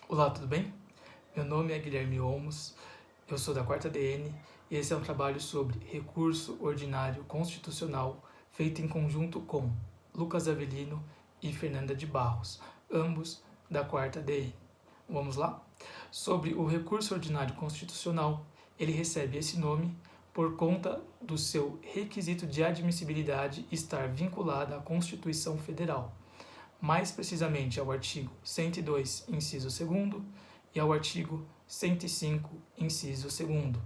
Olá, tudo bem? Meu nome é Guilherme Olmos, eu sou da 4ª DN e esse é um trabalho sobre recurso ordinário constitucional feito em conjunto com Lucas Avelino e Fernanda de Barros, ambos da 4ª DN. Vamos lá? Sobre o recurso ordinário constitucional, ele recebe esse nome por conta do seu requisito de admissibilidade estar vinculado à Constituição Federal, mais precisamente ao artigo 102, inciso 2º, e ao artigo 105, inciso 2º,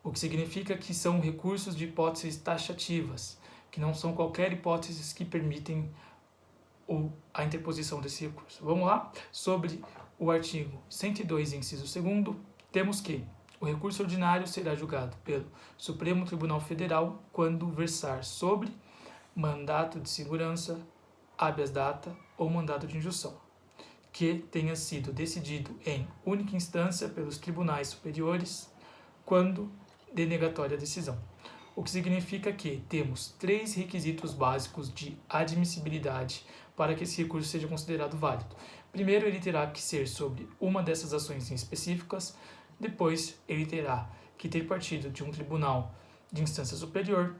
o que significa que são recursos de hipóteses taxativas, que não são qualquer hipóteses que permitem a interposição desse recurso. Vamos lá? Sobre o artigo 102, inciso 2º, temos que o recurso ordinário será julgado pelo Supremo Tribunal Federal quando versar sobre mandato de segurança, habeas data ou mandado de injunção, que tenha sido decidido em única instância pelos tribunais superiores quando denegatória a decisão. O que significa que temos 3 requisitos básicos de admissibilidade para que esse recurso seja considerado válido. Primeiro, ele terá que ser sobre uma dessas ações específicas. Depois, ele terá que ter partido de um tribunal de instância superior.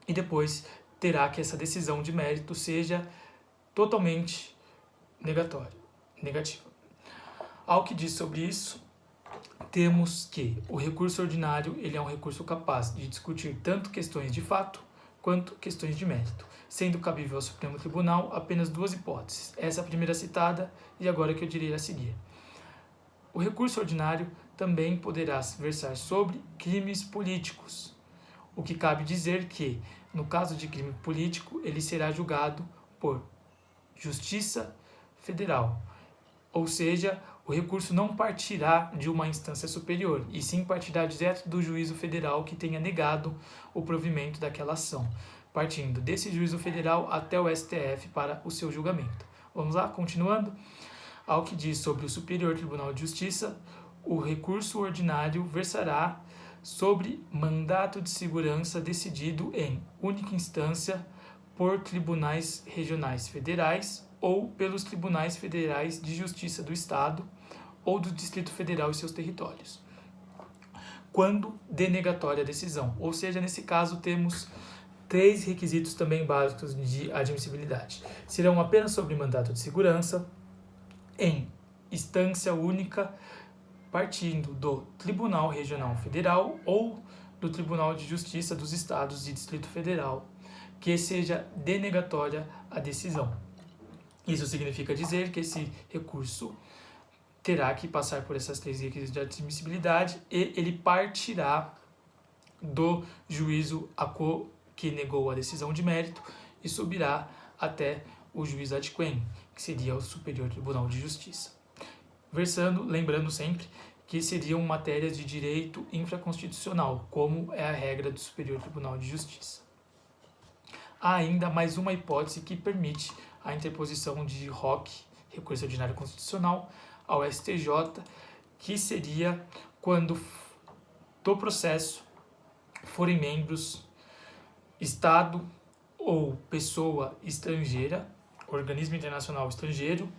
E depois, terá que essa decisão de mérito seja totalmente negativa. Ao que diz sobre isso, temos que o recurso ordinário ele é um recurso capaz de discutir tanto questões de fato quanto questões de mérito, sendo cabível ao Supremo Tribunal apenas 2 hipóteses, essa primeira citada e agora que eu direi a seguir. O recurso ordinário também poderá versar sobre crimes políticos, o que cabe dizer que, no caso de crime político, ele será julgado por Justiça Federal, ou seja, o recurso não partirá de uma instância superior, e sim partirá direto do juízo federal que tenha negado o provimento daquela ação, partindo desse juízo federal até o STF para o seu julgamento. Vamos lá, continuando. Ao que diz sobre o Superior Tribunal de Justiça, o recurso ordinário versará sobre mandato de segurança decidido em única instância por tribunais regionais federais ou pelos tribunais federais de justiça do Estado ou do Distrito Federal e seus territórios, quando denegatória a decisão. Ou seja, nesse caso temos 3 requisitos também básicos de admissibilidade. Serão apenas sobre mandato de segurança, em instância única, partindo do Tribunal Regional Federal ou do Tribunal de Justiça dos Estados e Distrito Federal, que seja denegatória a decisão. Isso significa dizer que esse recurso terá que passar por essas 3 requisitos de admissibilidade e ele partirá do juízo que negou a decisão de mérito e subirá até o juiz ad quem, que seria o Superior Tribunal de Justiça. Lembrando sempre que seriam matérias de direito infraconstitucional, como é a regra do Superior Tribunal de Justiça. Há ainda mais uma hipótese que permite a interposição de ROC, Recurso Ordinário Constitucional, ao STJ, que seria quando do processo forem membros Estado ou pessoa estrangeira, organismo internacional estrangeiro,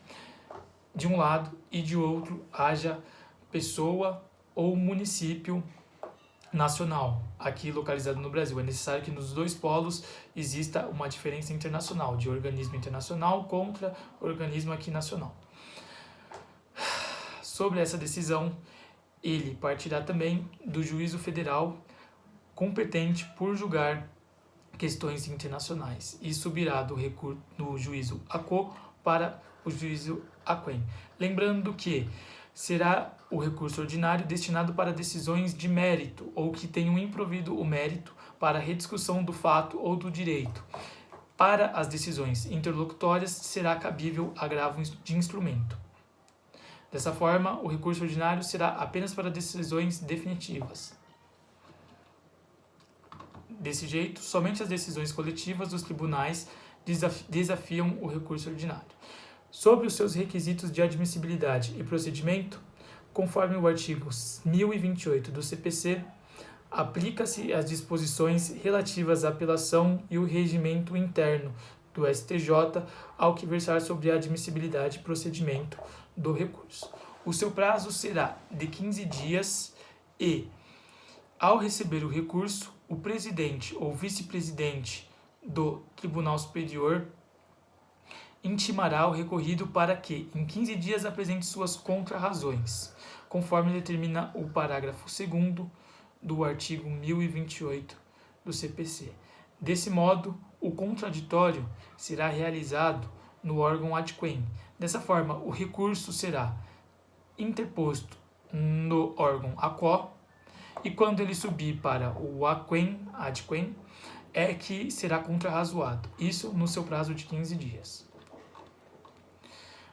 de um lado, e de outro haja pessoa ou município nacional, aqui localizado no Brasil. É necessário que nos 2 polos exista uma diferença internacional, de organismo internacional contra organismo aqui nacional. Sobre essa decisão, ele partirá também do juízo federal competente por julgar questões internacionais e subirá do juízo ACO para o juízo AQUEM. Lembrando que será o recurso ordinário destinado para decisões de mérito ou que tenham improvido o mérito para a rediscussão do fato ou do direito. Para as decisões interlocutórias será cabível agravo de instrumento. Dessa forma, o recurso ordinário será apenas para decisões definitivas. Desse jeito, somente as decisões coletivas dos tribunais desafiam o recurso ordinário. Sobre os seus requisitos de admissibilidade e procedimento, conforme o artigo 1028 do CPC, aplica-se as disposições relativas à apelação e o regimento interno do STJ ao que versar sobre a admissibilidade e procedimento do recurso. O seu prazo será de 15 dias e, ao receber o recurso, o presidente ou vice-presidente do Tribunal Superior intimará o recorrido para que, em 15 dias, apresente suas contrarrazões, conforme determina o parágrafo 2º do artigo 1028 do CPC. Desse modo, o contraditório será realizado no órgão ad quem. Dessa forma, o recurso será interposto no órgão AQUO e quando ele subir para o ad quem, é que será contrarrazoado, isso no seu prazo de 15 dias.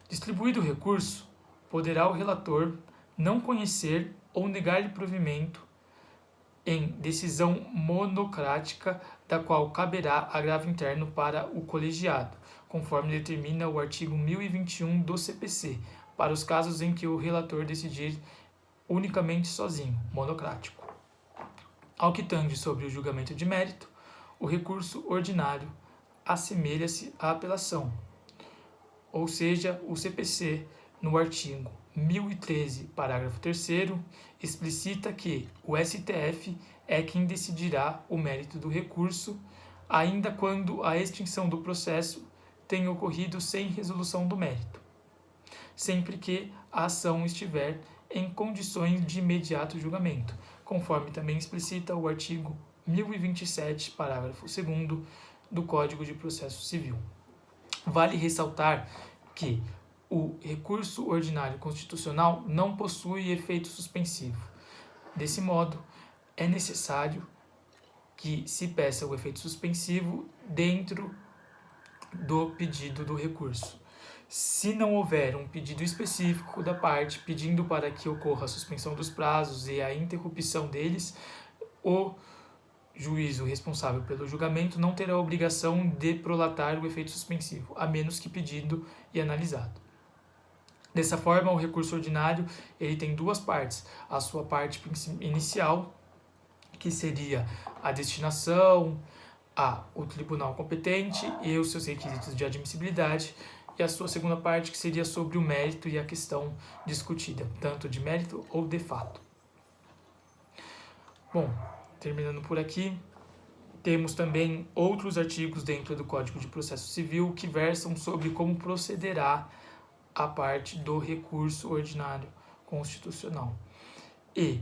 Distribuído o recurso, poderá o relator não conhecer ou negar-lhe provimento em decisão monocrática, da qual caberá agravo interno para o colegiado, conforme determina o artigo 1021 do CPC, para os casos em que o relator decidir unicamente sozinho, monocrático. Ao que tange sobre o julgamento de mérito, o recurso ordinário assemelha-se à apelação, ou seja, o CPC, no artigo 1013, parágrafo 3º, explicita que o STF é quem decidirá o mérito do recurso, ainda quando a extinção do processo tenha ocorrido sem resolução do mérito, sempre que a ação estiver em condições de imediato julgamento, conforme também explicita o artigo 1027, parágrafo 2º do Código de Processo Civil. Vale ressaltar que o recurso ordinário constitucional não possui efeito suspensivo. Desse modo, é necessário que se peça o efeito suspensivo dentro do pedido do recurso. Se não houver um pedido específico da parte pedindo para que ocorra a suspensão dos prazos e a interrupção deles, o juízo responsável pelo julgamento não terá a obrigação de prolatar o efeito suspensivo, a menos que pedido e analisado. Dessa forma, o recurso ordinário ele tem duas partes. A sua parte inicial, que seria a destinação, o tribunal competente e os seus requisitos de admissibilidade, e a sua segunda parte, que seria sobre o mérito e a questão discutida, tanto de mérito ou de fato. Bom, terminando por aqui, temos também outros artigos dentro do Código de Processo Civil que versam sobre como procederá a parte do recurso ordinário constitucional. E,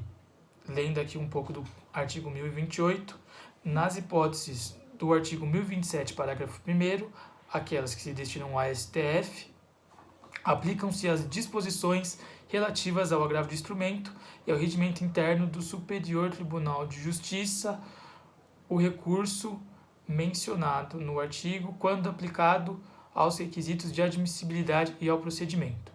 lendo aqui um pouco do artigo 1028, nas hipóteses do artigo 1027, parágrafo 1º, aquelas que se destinam ao STF, aplicam-se as disposições relativas ao agravo de instrumento e ao regimento interno do Superior Tribunal de Justiça, o recurso mencionado no artigo, quando aplicado aos requisitos de admissibilidade e ao procedimento.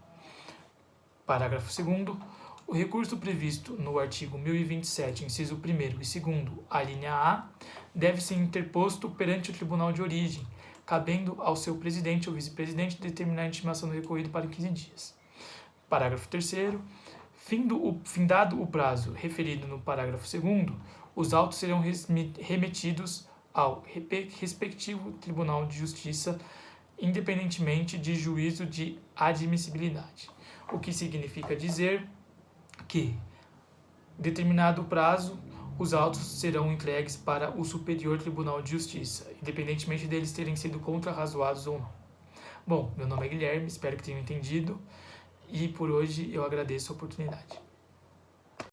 Parágrafo 2º. O recurso previsto no artigo 1027, inciso 1º e 2º, a linha A, deve ser interposto perante o tribunal de origem, cabendo ao seu presidente ou vice-presidente determinar a intimação do recorrido para 15 dias. Parágrafo 3º. Findado o prazo referido no parágrafo 2º, os autos serão remetidos ao respectivo Tribunal de Justiça, independentemente de juízo de admissibilidade, o que significa dizer que, determinado o prazo, os autos serão entregues para o Superior Tribunal de Justiça, independentemente deles terem sido contrarrazoados ou não. Bom, meu nome é Guilherme, espero que tenham entendido, e por hoje eu agradeço a oportunidade.